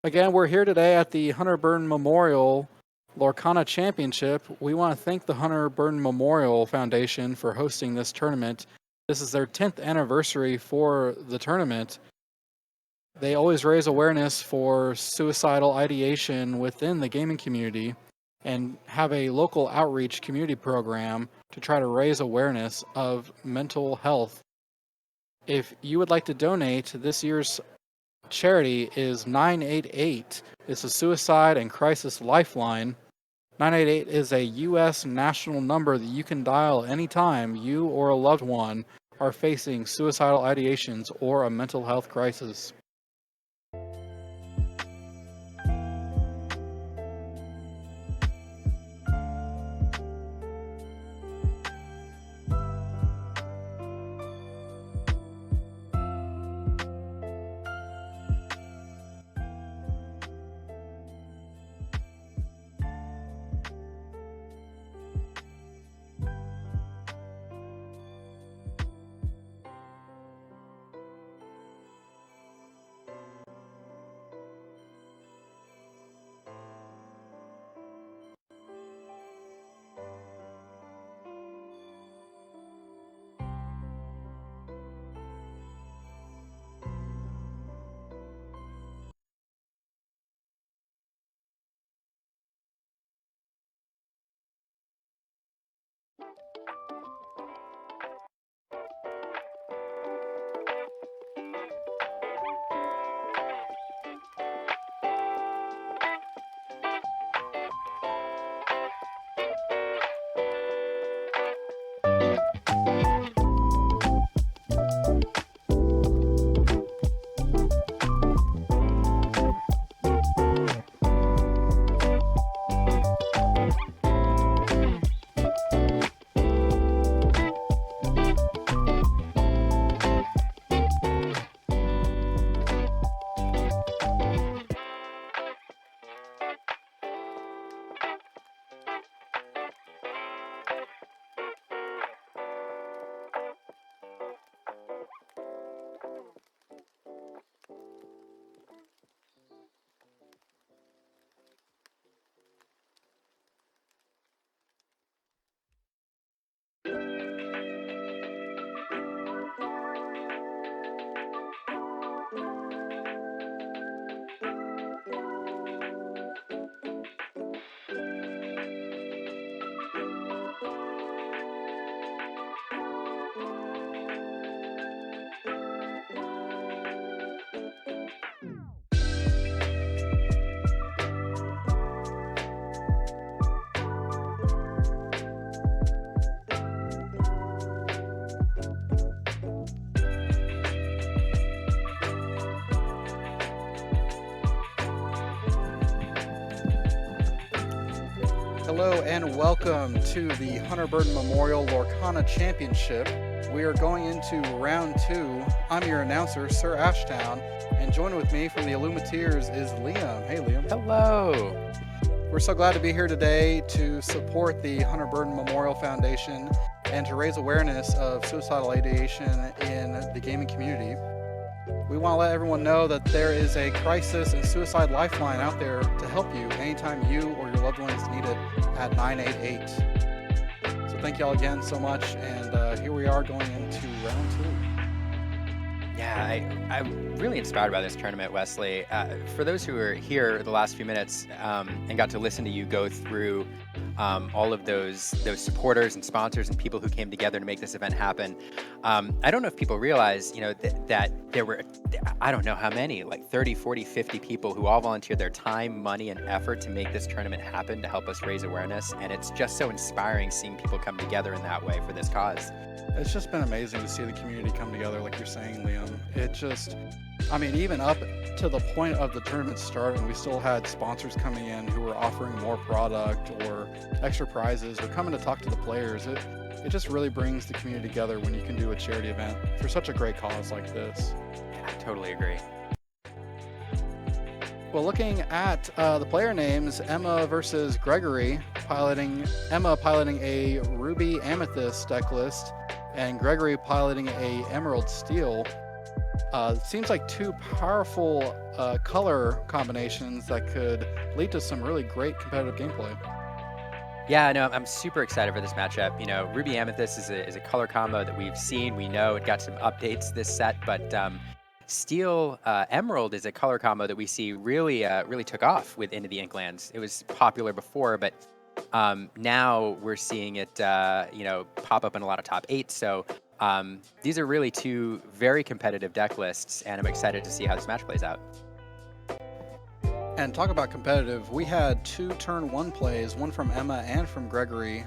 Again, we're here today at the Hunter Burton Memorial Lorcana Championship. We want to thank the Hunter Burton Memorial Foundation for hosting this tournament. This is their 10th anniversary for the tournament. They always raise awareness for suicidal ideation within the gaming community and have a local outreach community program to try to raise awareness of mental health. If you would like to donate, this year's charity is 988. It's a Suicide and Crisis Lifeline. 988 is a U.S. national number that you can dial anytime you or a loved one are facing suicidal ideations or a mental health crisis. Hello and welcome to the Hunter Burton Memorial Lorcana Championship. We are going into round 2. I'm your announcer, Sir Ashtown, and joining with me from the Illumineers is Liam. Hey, Liam. Hello. We're so glad to be here today to support the Hunter Burton Memorial Foundation and to raise awareness of suicidal ideation in the gaming community. We want to let everyone know that there is a crisis and suicide lifeline out there to help you anytime you or your loved ones need it at 988. So thank y'all again so much, and here we are going into round 2. Yeah, I'm really inspired by this tournament, Wesley. For those who were here the last few minutes and got to listen to you go through all of those supporters and sponsors and people who came together to make this event happen. I don't know if people realize, that there were, I don't know how many, like 30, 40, 50 people who all volunteered their time, money, and effort to make this tournament happen to help us raise awareness. And it's just so inspiring seeing people come together in that way for this cause. It's just been amazing to see the community come together, like you're saying, Liam. It just, even up to the point of the tournament starting, we still had sponsors coming in who were offering more product or extra prizes or coming to talk to the players. It just really brings the community together when you can do a charity event for such a great cause like this. Yeah, I totally agree. Well, looking at the player names, Emma versus Gregory, Emma piloting a Ruby Amethyst deck list, and Gregory piloting a Emerald Steel. It seems like two powerful color combinations that could lead to some really great competitive gameplay. Yeah, no, I'm super excited for this matchup. Ruby Amethyst is a color combo that we've seen. We know it got some updates this set, but Steel Emerald is a color combo that we see really took off with Into the Inklands. It was popular before, but now we're seeing it pop up in a lot of top 8. So these are really two very competitive deck lists, and I'm excited to see how this match plays out. And talk about competitive, we had two turn 1 plays, one from Emma and from Gregory.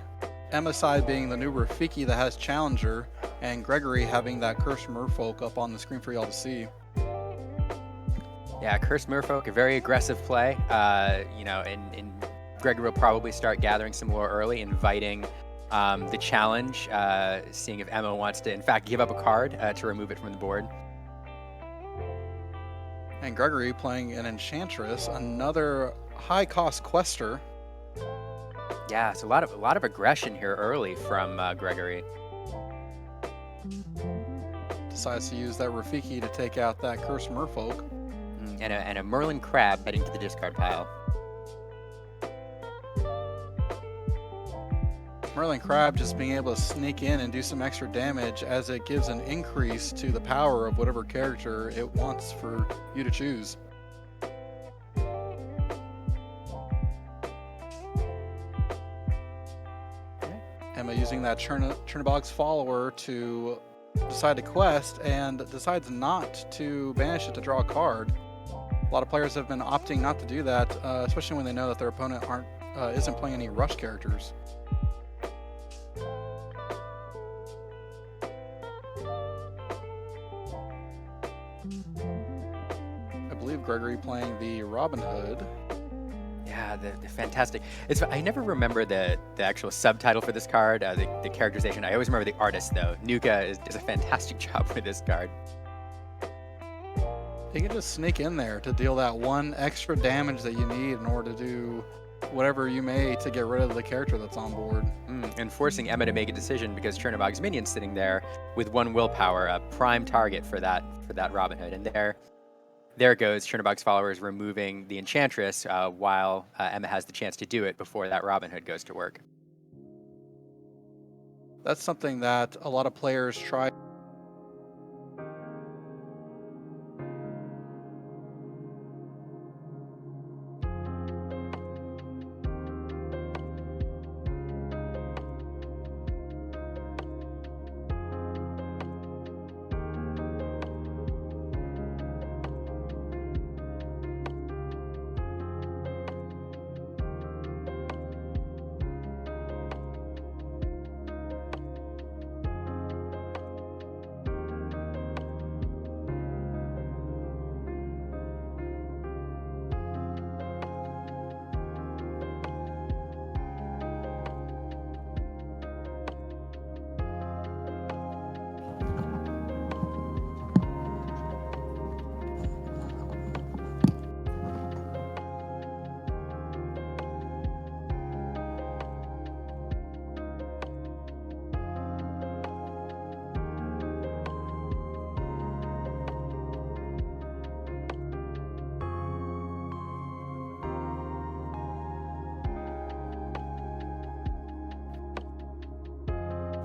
Emma's side being the new Rafiki that has Challenger, and Gregory having that Cursed Merfolk up on the screen for y'all to see. Yeah, Cursed Merfolk, a very aggressive play. And Gregory will probably start gathering some lore early, inviting the challenge, seeing if Emma wants to, in fact, give up a card to remove it from the board. And Gregory playing an Enchantress, another high-cost quester. Yeah, so a lot of aggression here early from Gregory. Decides to use that Rafiki to take out that Cursed Merfolk. And a Merlin Crab heading to the discard pile. Merlin Crab just being able to sneak in and do some extra damage as it gives an increase to the power of whatever character it wants for you to choose. Emma using that Chernobog's follower to decide to quest and decides not to banish it to draw a card. A lot of players have been opting not to do that, especially when they know that their opponent isn't playing any rush characters. I believe Gregory playing the Robin Hood. Yeah, the fantastic. I never remember the actual subtitle for this card, the characterization. I always remember the artist, though. Nuka does a fantastic job with this card. He can just sneak in there to deal that one extra damage that you need in order to do whatever you may to get rid of the character that's on board. And forcing Emma to make a decision because Chernobog's minion's sitting there with 1 willpower, a prime target for that Robin Hood. And there goes Chernobog's followers removing the Enchantress while Emma has the chance to do it before that Robin Hood goes to work. That's something that a lot of players try.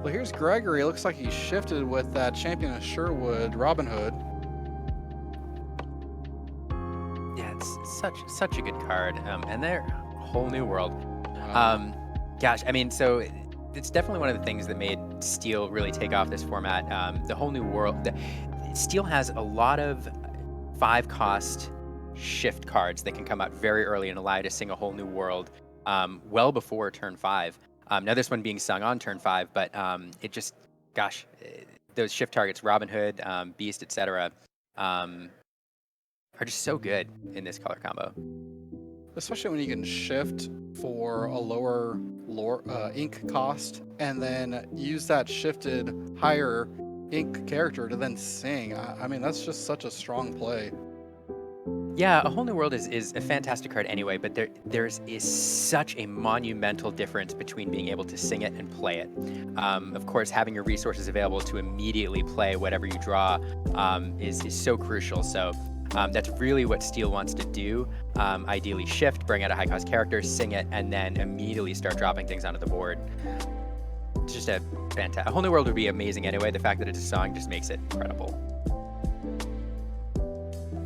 Well, here's Gregory. It looks like he shifted with that Champion of Sherwood, Robin Hood. Yeah, it's such a good card. And they're a whole new world. Gosh, I mean, so it's definitely one of the things that made Steel really take off this format. The whole new world. Steel has a lot of 5-cost shift cards that can come out very early and allow you to sing a whole new world well before turn 5. Now this one being sung on turn 5, but it just, gosh, those shift targets, Robin Hood, Beast, etc., are just so good in this color combo. Especially when you can shift for a lower ink cost and then use that shifted higher ink character to then sing. I mean, that's just such a strong play. Yeah, A Whole New World is a fantastic card anyway, but there's is such a monumental difference between being able to sing it and play it. Of course, having your resources available to immediately play whatever you draw is so crucial. So that's really what Steel wants to do. Ideally, shift, bring out a high-cost character, sing it, and then immediately start dropping things onto the board. It's just a fantastic. A Whole New World would be amazing anyway. The fact that it's a song just makes it incredible.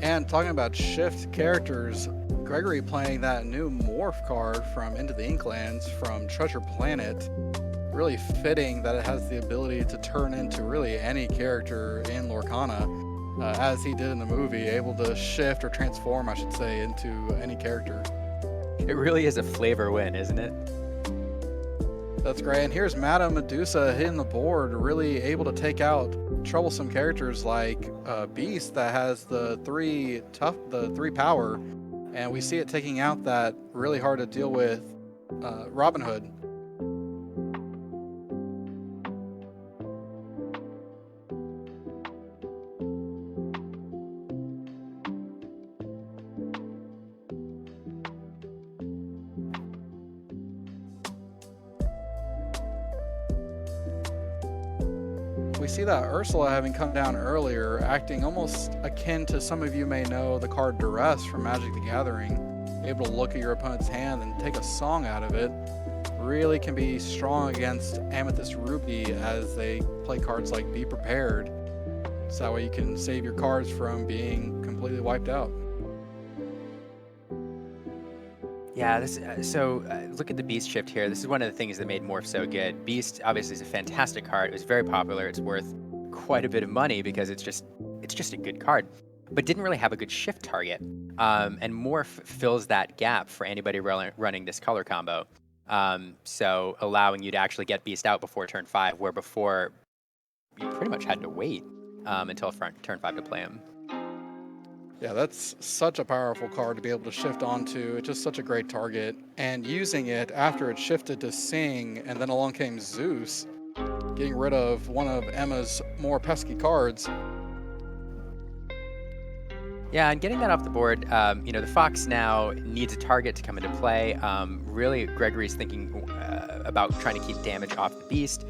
And talking about shift characters, Gregory playing that new morph card from Into the Inklands from Treasure Planet, really fitting that it has the ability to turn into really any character in Lorcana, as he did in the movie, able to shift or transform, I should say, into any character. It really is a flavor win, isn't it? That's great. And here's Madame Medusa hitting the board, really able to take out troublesome characters like Beast that has the three power, and we see it taking out that really hard to deal with Robin Hood. We see that Ursula having come down earlier, acting almost akin to, some of you may know the card Duress from Magic the Gathering, able to look at your opponent's hand and take a song out of it. Really can be strong against Amethyst Ruby as they play cards like Be Prepared. So that way you can save your cards from being completely wiped out. Yeah, look at the Beast shift here. This is one of the things that made Morph so good. Beast obviously is a fantastic card. It was very popular. It's worth quite a bit of money because it's just a good card, but didn't really have a good shift target. And Morph fills that gap for anybody running this color combo. So allowing you to actually get Beast out before turn 5, where before you pretty much had to wait until turn 5 to play him. Yeah, that's such a powerful card to be able to shift onto. It's just such a great target. And using it after it shifted to Sing, and then along came Zeus, getting rid of one of Emma's more pesky cards. Yeah, and getting that off the board, the Fox now needs a target to come into play. Really, Gregory's thinking about trying to keep damage off the Beast,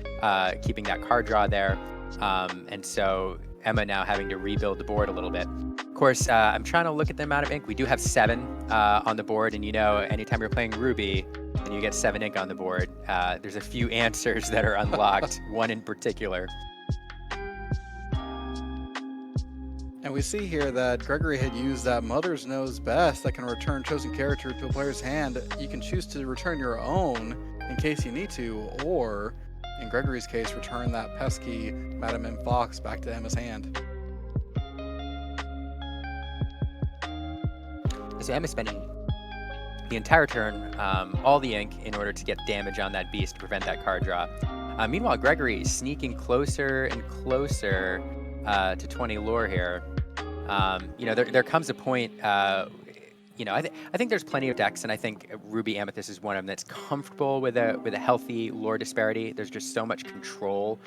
keeping that card draw there. And so Emma now having to rebuild the board a little bit. Of course, I'm trying to look at the amount of ink. We do have 7 on the board, and anytime you're playing Ruby and you get 7 ink on the board, there's a few answers that are unlocked, one in particular. And we see here that Gregory had used that Mother's Knows Best that can return chosen character to a player's hand. You can choose to return your own in case you need to, or in Gregory's case, return that pesky Madame M. Fox back to Emma's hand. So Emma's spending the entire turn, all the ink, in order to get damage on that Beast to prevent that card draw. Meanwhile, Gregory is sneaking closer and closer to 20 lore here. There comes a point, I think there's plenty of decks, and I think Ruby Amethyst is one of them that's comfortable with a healthy lore disparity. There's just so much control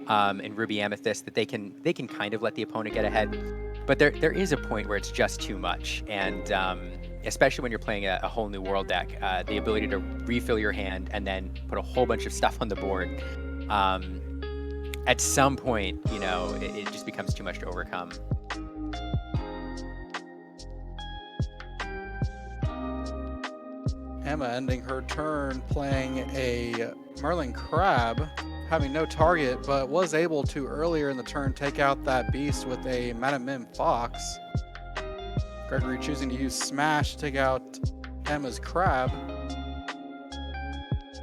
in Ruby Amethyst that they can kind of let the opponent get ahead. But there is a point where it's just too much, and especially when you're playing a Whole New World deck, the ability to refill your hand and then put a whole bunch of stuff on the board. At some point, it just becomes too much to overcome. Emma ending her turn playing a Merlin Crab, having no target, but was able to earlier in the turn take out that Beast with a Madame Mim Fox. Gregory choosing to use Smash to take out Emma's Crab.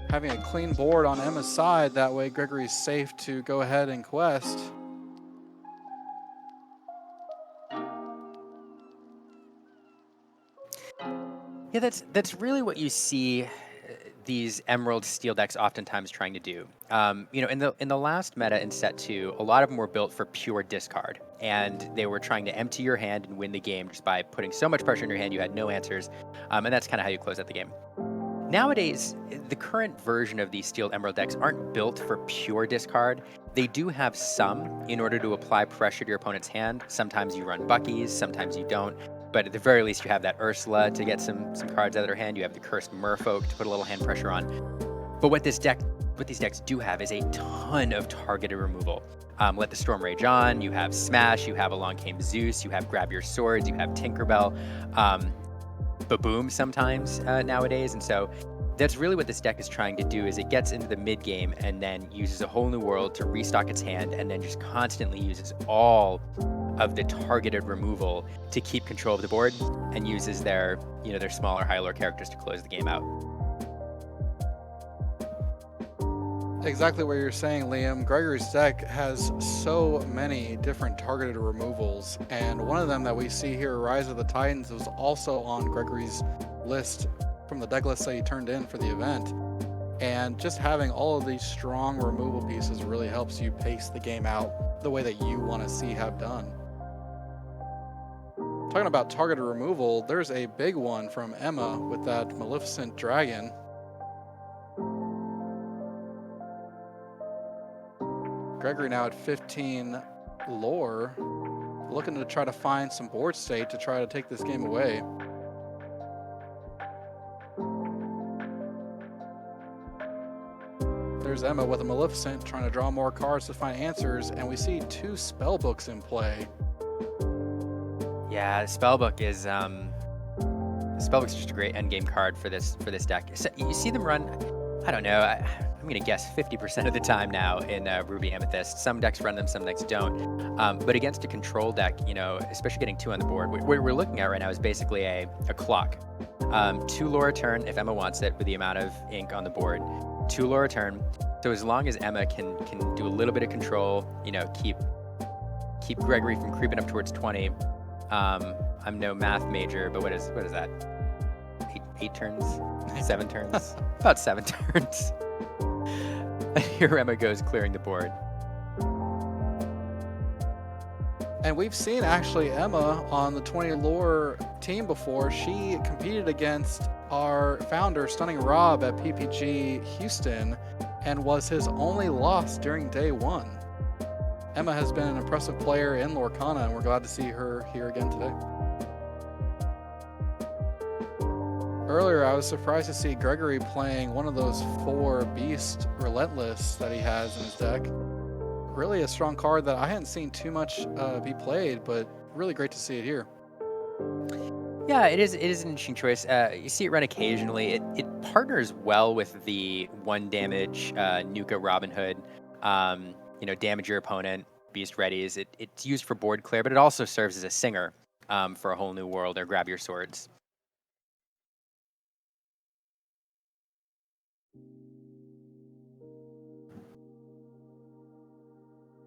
Having a clean board on Emma's side, that way Gregory's safe to go ahead and quest. Yeah, that's really what you see these Emerald Steel decks oftentimes trying to do. In the last meta in set 2, a lot of them were built for pure discard, and they were trying to empty your hand and win the game just by putting so much pressure in your hand you had no answers, and that's kind of how you close out the game. Nowadays, the current version of these Steel Emerald decks aren't built for pure discard. They do have some in order to apply pressure to your opponent's hand. Sometimes you run Buckies, sometimes you don't. but at the very least, you have that Ursula to get some cards out of their hand. You have the Cursed Merfolk to put a little hand pressure on. But what these decks do have is a ton of targeted removal. Let the Storm Rage On, you have Smash, you have Along Came Zeus, you have Grab Your Swords, you have Tinkerbell, Baboom sometimes nowadays. And so that's really what this deck is trying to do, is it gets into the mid game and then uses a whole new world to restock its hand, and then just constantly uses all of the targeted removal to keep control of the board, and uses their smaller high lore characters to close the game out. Exactly what you're saying, Liam. Gregory's deck has so many different targeted removals, and one of them that we see here, Rise of the Titans, was also on Gregory's list from the deck list that he turned in for the event. And just having all of these strong removal pieces really helps you pace the game out the way that you want to see have done. Talking about targeted removal, there's a big one from Emma with that Maleficent Dragon. Gregory now at 15 lore, looking to try to find some board state to try to take this game away. There's Emma with a Maleficent trying to draw more cards to find answers, and we see 2 spellbooks in play. Yeah, Spellbook is Spellbook's just a great endgame card for this deck. So you see them run, I don't know, I'm gonna guess 50% of the time now in Ruby Amethyst. Some decks run them, some decks don't. But against a control deck, especially getting 2 on the board, what we're looking at right now is basically a clock. 2 lore a turn if Emma wants it, with the amount of ink on the board. 2 lore a turn. So as long as Emma can do a little bit of control, keep Gregory from creeping up towards 20. I'm no math major, but what is that? 8 turns? 7 turns? About 7 turns. Here Emma goes clearing the board. And we've seen actually Emma on the 20 lore team before. She competed against our founder, Stunning Rob, at PPG Houston, and was his only loss during day 1. Emma has been an impressive player in Lorcana, and we're glad to see her here again today. Earlier, I was surprised to see Gregory playing one of those 4 Beast Relentless that he has in his deck. Really a strong card that I hadn't seen too much be played, but really great to see it here. Yeah, it is an interesting choice. You see it run occasionally. It partners well with the 1 damage Nuka Robin Hood. Damage your opponent, Beast Readies. It's used for board clear, but it also serves as a singer for a whole new world or Grab Your Swords.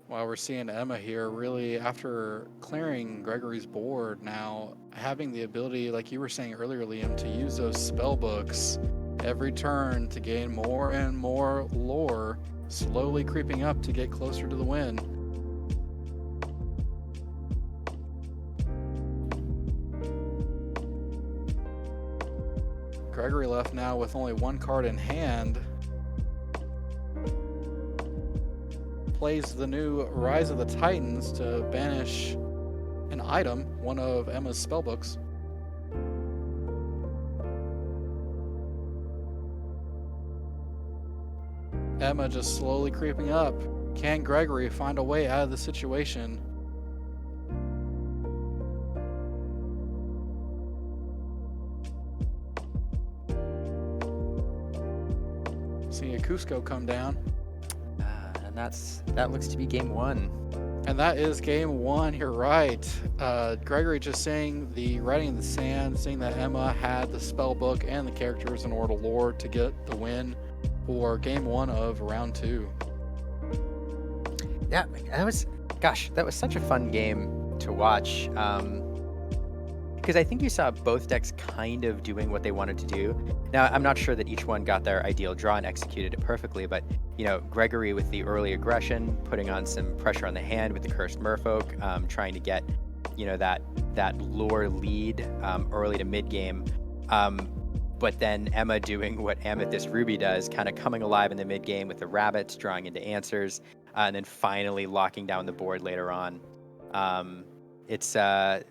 While we're seeing Emma here, really after clearing Gregory's board, now having the ability, like you were saying earlier, Liam, to use those spell books every turn to gain more and more lore, slowly creeping up to get closer to the win. Gregory left now with only 1 card in hand. Plays the new Rise of the Titans to banish an item, one of Emma's spellbooks. Emma just slowly creeping up. Can Gregory find a way out of the situation? Seeing a Cusco come down. That looks to be game 1. And that is game 1, you're right. Gregory just saying the writing in the sand, saying that Emma had the spell book and the characters in order to lore to get the win for game 1 of round 2. Yeah, that was such a fun game to watch. Because I think you saw both decks kind of doing what they wanted to do. Now, I'm not sure that each one got their ideal draw and executed it perfectly, but Gregory with the early aggression, putting on some pressure on the hand with the Cursed Merfolk, trying to get that lore lead early to mid game. But then Emma doing what Amethyst Ruby does, kind of coming alive in the mid game with the rabbits, drawing into answers, and then finally locking down the board later on. It's I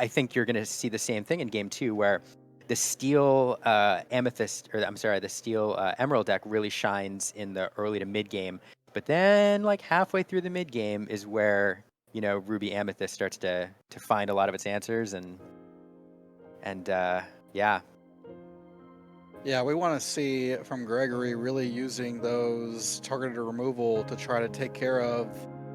think you're going to see the same thing in game 2, where the steel amethyst, or I'm sorry, the steel emerald deck really shines in the early to mid game. But then, like halfway through the mid game, is where Ruby Amethyst starts to find a lot of its answers, and yeah. Yeah, we want to see from Gregory really using those targeted removal to try to take care of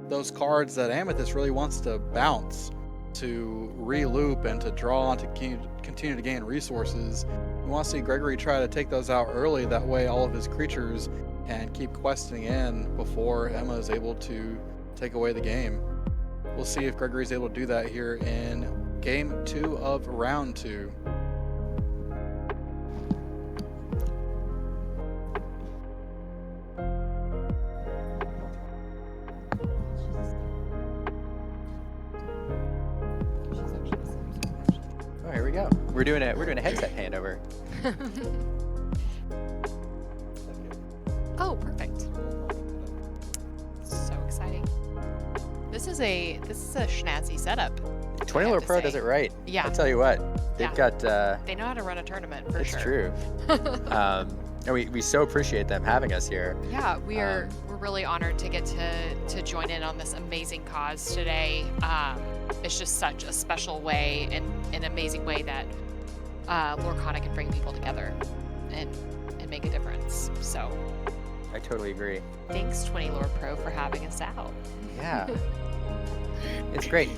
those cards that Amethyst really wants to bounce, to re-loop and to draw on to continue to gain resources. We want to see Gregory try to take those out early, that way all of his creatures can keep questing in before Emma is able to take away the game. We'll see if Gregory's able to do that here in game 2 of round 2. Oh, here we go. We're doing a headset handover. Oh, perfect. So exciting. This is a schnazzy setup. 20 Lore Pro does it right. Yeah. I'll tell you what. They've got they know how to run a tournament for sure. It's true. And we so appreciate them having us here. Yeah, we're really honored to get to join in on this amazing cause today. It's just such a special way and an amazing way that Lorcana can bring people together and make a difference. So I totally agree. thanks 20 Lore Pro for having us out. Yeah. It's great.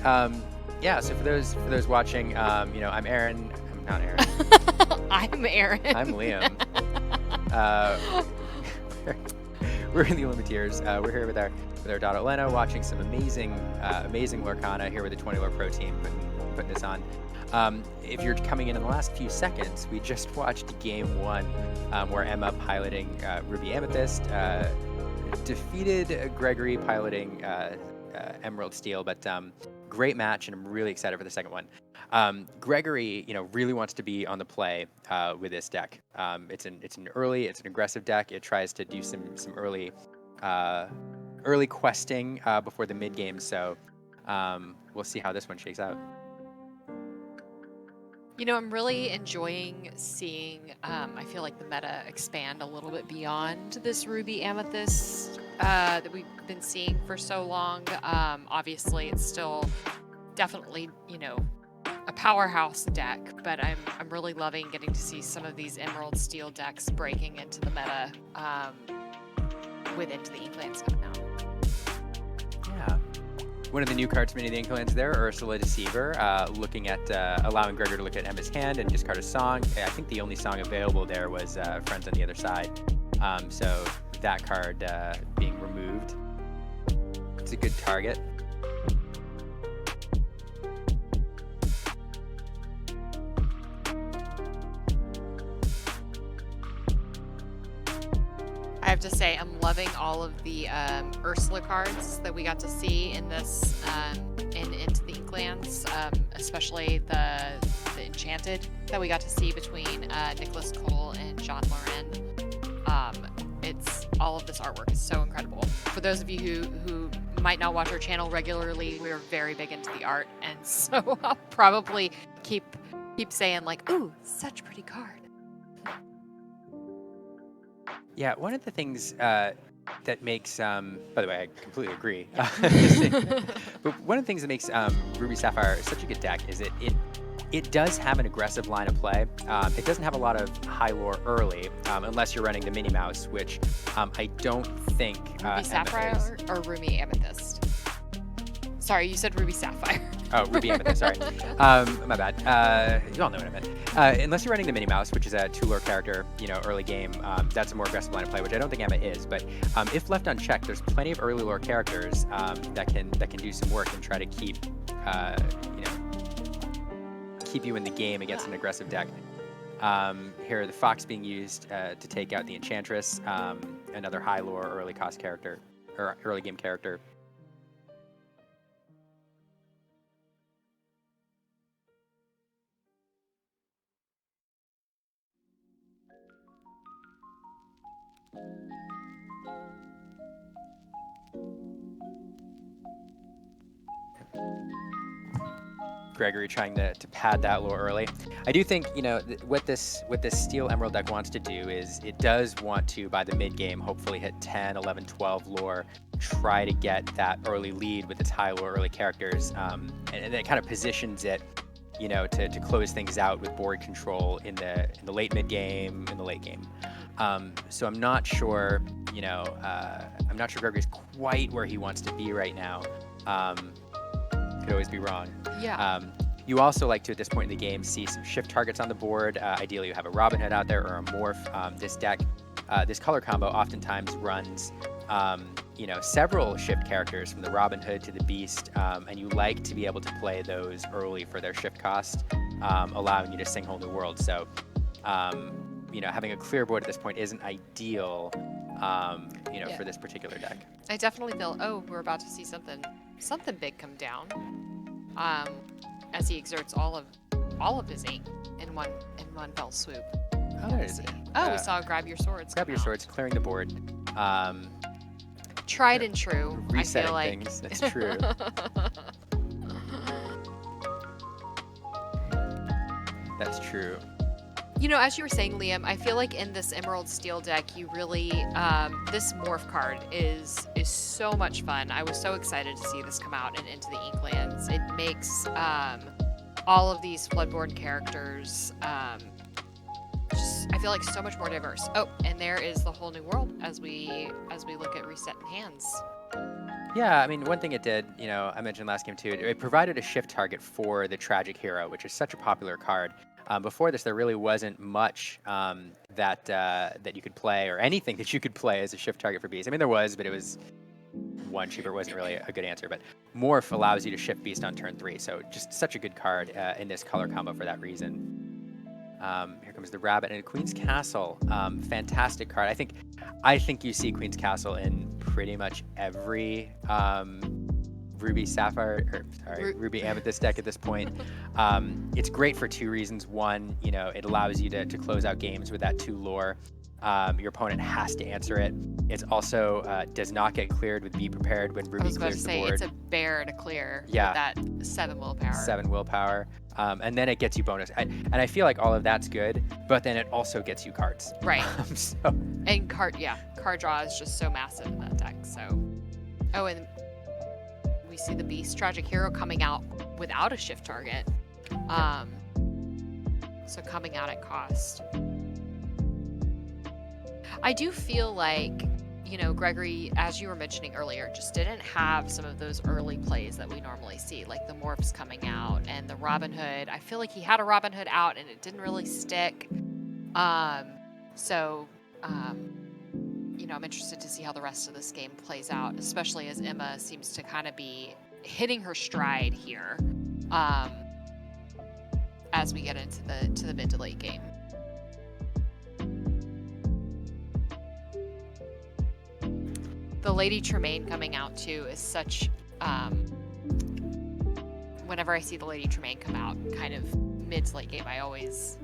Yeah, so for those watching, I'm Aaron. I'm not Aaron. I'm Aaron. I'm Liam. We're in the Limiteers. We're here with our daughter Lena, watching some amazing Lorcana here with the 20 Lore Pro team putting this on. If you're coming in the last few seconds, we just watched game 1, where Emma piloting Ruby Amethyst defeated Gregory piloting Emerald Steel, but great match, and I'm really excited for the second one. Gregory, really wants to be on the play with this deck. It's an aggressive deck. It tries to do some early questing before the mid game. So we'll see how this one shakes out. I'm really enjoying seeing, I feel like the meta expand a little bit beyond this Ruby Amethyst that we've been seeing for so long. Obviously, it's still definitely, a powerhouse deck, but I'm really loving getting to see some of these Emerald Steel decks breaking into the meta with Into the Inklands coming out. Yeah. One of the new cards from Into the Inklands there, Ursula Deceiver, looking at allowing Gregory to look at Emma's hand and discard a song. I think the only song available there was Friends on the Other Side. So that card being removed. It's a good target. I have to say, I'm loving all of the Ursula cards that we got to see in this Into the Inklands, especially the Enchanted that we got to see between Nicholas Cole and John Loren. It's all of this artwork is so incredible. For those of you who might not watch our channel regularly, we're very big into the art, and so I'll probably keep saying like, "Ooh, such pretty card." Yeah, one of the things that makes, by the way, I completely agree. But one of the things that makes Ruby Sapphire such a good deck is it does have an aggressive line of play. It doesn't have a lot of high lore early, unless you're running the Minnie Mouse, which I don't think Ruby Sapphire or Ruby Amethyst? Sorry, you said Ruby Sapphire. Oh, Ruby Amethyst, sorry. My bad. You all know what I meant. Unless you're running the Minnie Mouse, which is a 2-lore character, early game, that's a more aggressive line of play, which I don't think Emma is. But if left unchecked, there's plenty of early lore characters that can do some work and try to keep you in the game against an aggressive deck. Here, the Fox being used to take out the Enchantress, another high lore early cost character or early game character. Gregory trying to pad that lore early. I do think, what this Steel Emerald deck wants to do is it does want to, by the mid game, hopefully hit 10, 11, 12 lore, try to get that early lead with its high lore early characters, and it kind of positions it, to close things out with board control in the late mid game, in the late game. So I'm not sure, I'm not sure Gregory's quite where he wants to be right now. Could always be wrong. Yeah. You also like to, at this point in the game, see some shift targets on the board. Ideally, you have a Robin Hood out there or a Morph. This deck, this color combo oftentimes runs, several shift characters from the Robin Hood to the Beast, and you like to be able to play those early for their shift cost, allowing you to sing Whole New World. So, having a clear board at this point isn't ideal, for this particular deck. I definitely feel, we're about to see something big come down, as he exerts all of his ink in one fell swoop. Oh, there it is. We saw grab your swords. Grab your swords, clearing the board. Tried and true. Resetting I feel like. things. That's true. That's true. As you were saying, Liam, I feel like in this Emerald Steel deck, you really, this Morph card is so much fun. I was so excited to see this come out and into the Inklands. It makes all of these Floodborn characters, I feel like so much more diverse. Oh, and there is the Whole New World as we look at resetting hands. Yeah, I mean, one thing it did, I mentioned last game too, it provided a shift target for the Tragic Hero, which is such a popular card. Before this, there really wasn't much that you could play, or anything that you could play as a shift target for Beast. I mean, there was, but it was one cheaper. It wasn't really a good answer. But Morph allows you to shift Beast on turn 3, so just such a good card in this color combo for that reason. Here comes the Rabbit and Queen's Castle. Fantastic card. I think you see Queen's Castle in pretty much every Ruby Amethyst deck at this point. It's great for 2 reasons. One, it allows you to close out games with that 2 lore. Your opponent has to answer it. It's also does not get cleared with Be Prepared when Ruby clears the board. It's a bear to clear with Yeah. that 7 willpower. 7 willpower. And then it gets you bonus. And I feel like all of that's good, but then it also gets you cards. Right. So. And card draw is just so massive in that deck. So, and we see the Beast Tragic Hero coming out without a shift target. So coming out at cost. I do feel like, Gregory, as you were mentioning earlier, just didn't have some of those early plays that we normally see, like the Morphs coming out and the Robin Hood. I feel like he had a Robin Hood out and it didn't really stick. I'm interested to see how the rest of this game plays out, especially as Emma seems to kind of be hitting her stride here, as we get into the mid to late game. The Lady Tremaine coming out too is such. Whenever I see the Lady Tremaine come out, kind of mid to late game, I always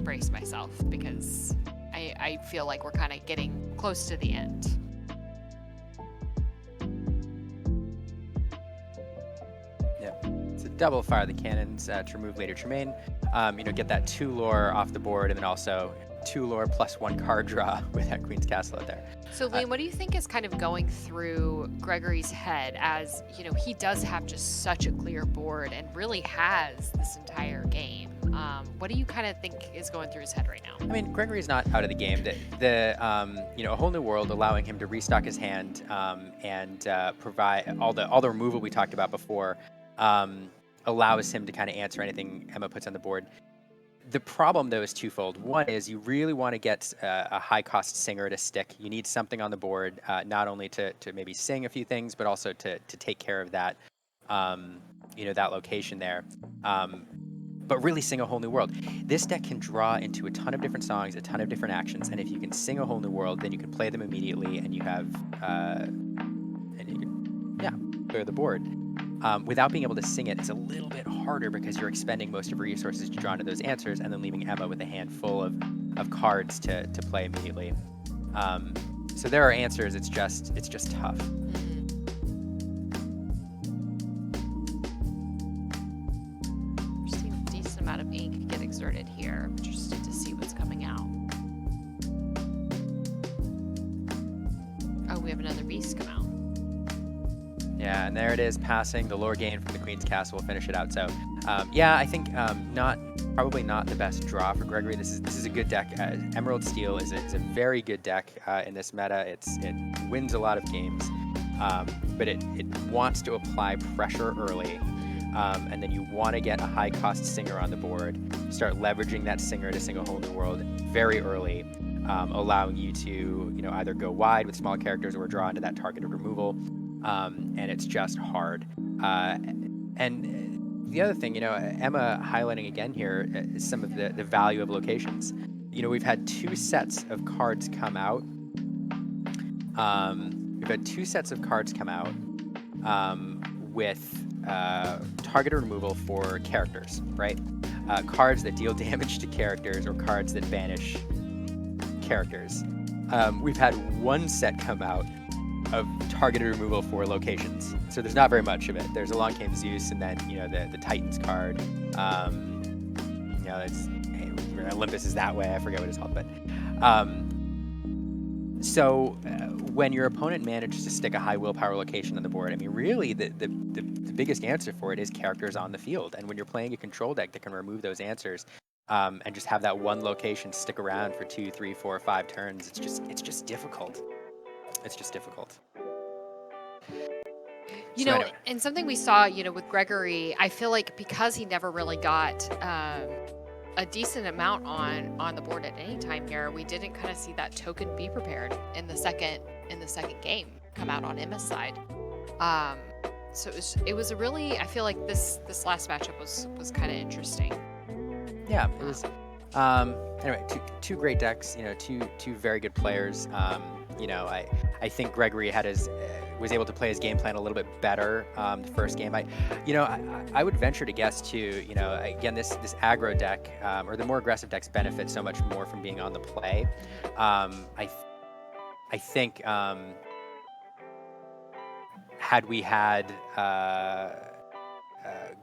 brace myself because I feel like we're kind of getting close to the end. Yeah, it's a double fire the cannons to remove Lady Tremaine. Get that 2 lore off the board, and then also 2 lore plus 1 card draw with that Queen's Castle out there. So, Liam, what do you think is kind of going through Gregory's head as, he does have just such a clear board and really has this entire game? What do you kind of think is going through his head right now? I mean, Gregory's not out of the game. A Whole New World, allowing him to restock his hand and provide all the removal we talked about before, allows him to kind of answer anything Emma puts on the board. The problem, though, is twofold. One is you really want to get a high-cost singer to stick. You need something on the board, not only to maybe sing a few things, but also to take care of that, that location there. But really sing a Whole New World. This deck can draw into a ton of different songs, a ton of different actions, and if you can sing a Whole New World, then you can play them immediately, and you have, clear the board. Without being able to sing it, it's a little bit harder because you're expending most of your resources to draw into those answers and then leaving Emma with a handful of cards to play immediately. So there are answers, it's just tough. here. I'm interested to see what's coming out. Oh, we have another beast come out. Yeah, and there it is, passing the lore gain from the Queen's Castle. Will finish it out. So, yeah, I think probably not the best draw for Gregory. This is a good deck. Emerald Steel is a very good deck in this meta. It wins a lot of games, but it wants to apply pressure early, and then you want to get a high-cost Singer on the board. Start leveraging that Singer to sing a whole new world very early, allowing you to either go wide with small characters or draw into that targeted removal. And it's just hard. And the other thing, Emma highlighting again here is some of the value of locations. We've had 2 sets of cards come out. With targeted removal for characters, right? Cards that deal damage to characters or cards that banish characters. We've had 1 set come out of targeted removal for locations. So there's not very much of it. There's Along Came Zeus, and then the Titans card. It's Olympus is that way. I forget what it's called, but so when your opponent manages to stick a high willpower location on the board, I mean, really the biggest answer for it is characters on the field. And when you're playing a control deck that can remove those answers, and just have that one location stick around for 2, 3, 4, 5 turns, it's just difficult. It's just difficult. Anyway. And something we saw, with Gregory, I feel like because he never really got a decent amount on the board at any time here, we didn't kind of see that token Be Prepared in the second game come out on Emma's side. So it was a really, I feel like this last matchup was kind of interesting. Yeah, it was. Anyway, two great decks. Two very good players. I think Gregory was able to play his game plan a little bit better the first game. I would venture to guess too. Again, this aggro deck or the more aggressive decks benefit so much more from being on the play. I think had we had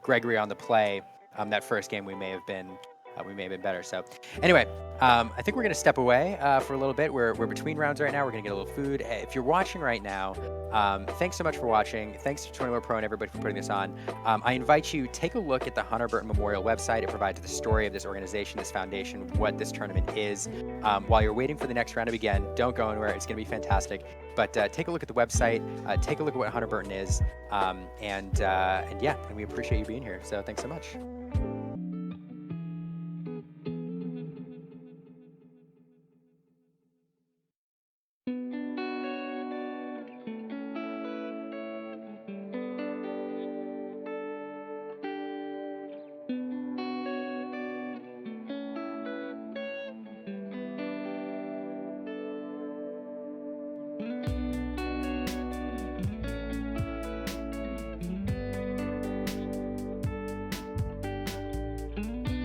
Gregory on the play that first game, we may have been better. So anyway, I think we're going to step away for a little bit. We're between rounds right now. We're going to get a little food. If you're watching right now, thanks so much for watching. Thanks to 20 Lore Pro and everybody for putting this on. I invite you, take a look at the Hunter Burton Memorial website. It provides the story of this organization, this foundation, what this tournament is. While you're waiting for the next round to begin, don't go anywhere. It's going to be fantastic. But take a look at the website. Take a look at what Hunter Burton is. And we appreciate you being here. So thanks so much.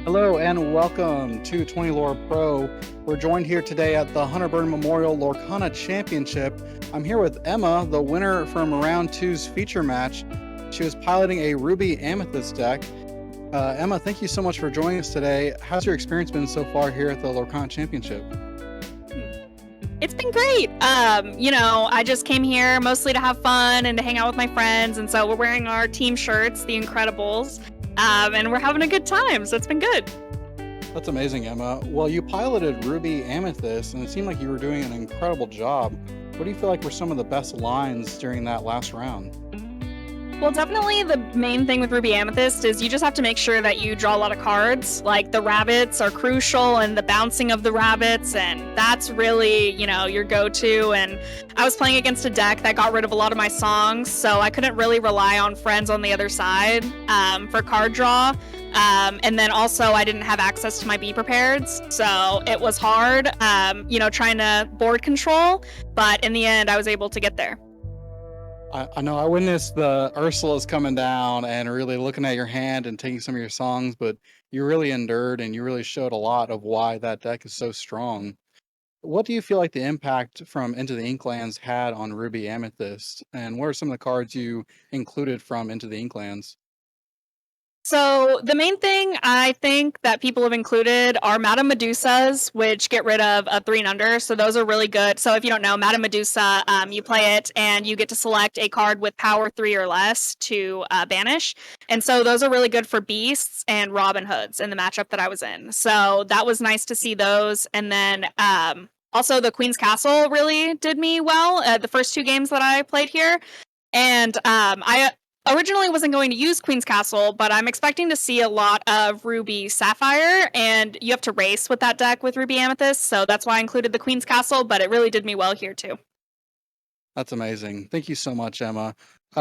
Hello and welcome to 20 Lore Pro. We're joined here today at the Hunter Burton Memorial Lorcana Championship. I'm here with Emma, the winner from round 2's feature match. She was piloting a Ruby Amethyst deck. Emma, thank you so much for joining us today. How's your experience been so far here at the Lorcana Championship? It's been great. I just came here mostly to have fun and to hang out with my friends, and so we're wearing our team shirts, the Incredibles. And we're having a good time, so it's been good. That's amazing, Emma. Well, you piloted Ruby Amethyst, and it seemed like you were doing an incredible job. What do you feel like were some of the best lines during that last round? Well, definitely the main thing with Ruby Amethyst is you just have to make sure that you draw a lot of cards. Like the rabbits are crucial and the bouncing of the rabbits, and that's really, your go-to. And I was playing against a deck that got rid of a lot of my songs, so I couldn't really rely on friends on the other side for card draw. And then also I didn't have access to my Be Prepareds, so it was hard, trying to board control, but in the end I was able to get there. I know I witnessed the Ursula's coming down and really looking at your hand and taking some of your songs, but you really endured and you really showed a lot of why that deck is so strong. What do you feel like the impact from Into the Inklands had on Ruby Amethyst? And what are some of the cards you included from Into the Inklands? So the main thing I think that people have included are Madame Medusas, which get rid of a 3 and under. So those are really good. So if you don't know, Madame Medusa, you play it and you get to select a card with power 3 or less to banish. And so those are really good for beasts and Robin Hoods in the matchup that I was in. So that was nice to see those. And then also the Queen's Castle really did me well the first 2 games that I played here. And I originally wasn't going to use Queen's Castle, but I'm expecting to see a lot of Ruby Sapphire, and you have to race with that deck with Ruby Amethyst, so that's why I included the Queen's Castle, but it really did me well here too. That's amazing. Thank you so much, Emma.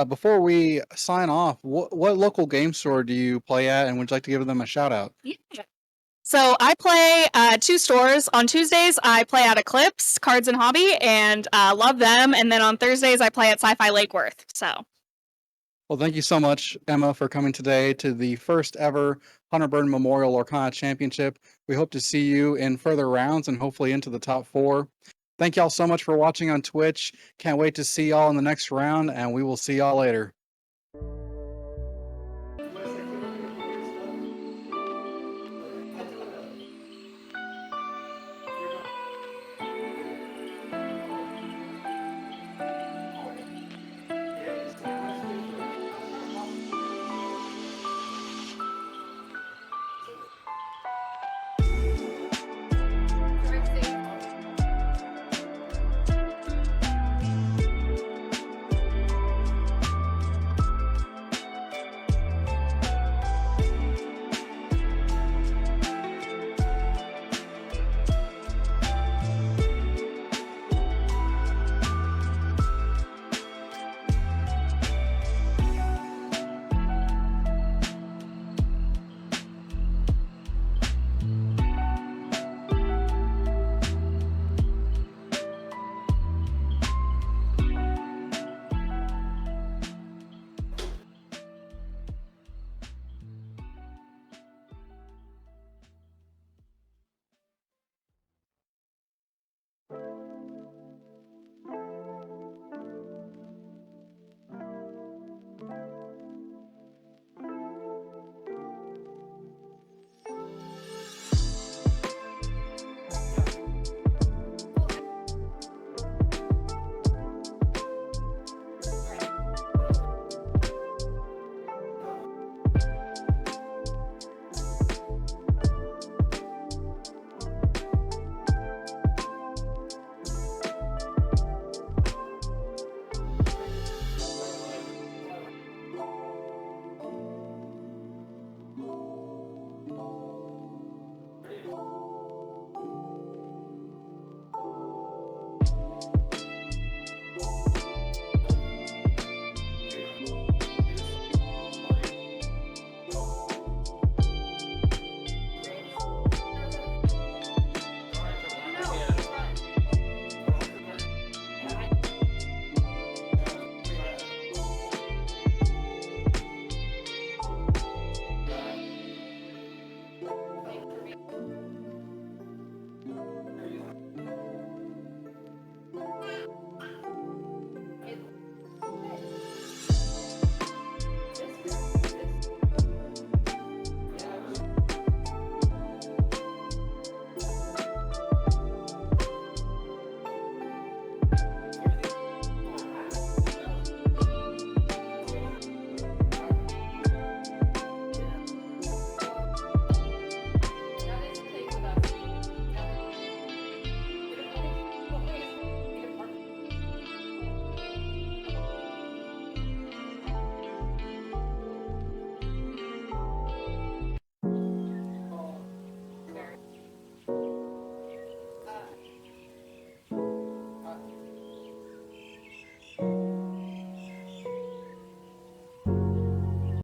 Before we sign off, what local game store do you play at, and would you like to give them a shout out? Yeah. So I play 2 stores. On Tuesdays, I play at Eclipse, Cards and Hobby, and love them. And then on Thursdays, I play at Sci-Fi Lake Worth. So. Well, thank you so much, Emma, for coming today to the first ever Hunter Burton Memorial Lorcana Championship. We hope to see you in further rounds and hopefully into the top 4. Thank y'all so much for watching on Twitch. Can't wait to see y'all in the next round, and we will see y'all later.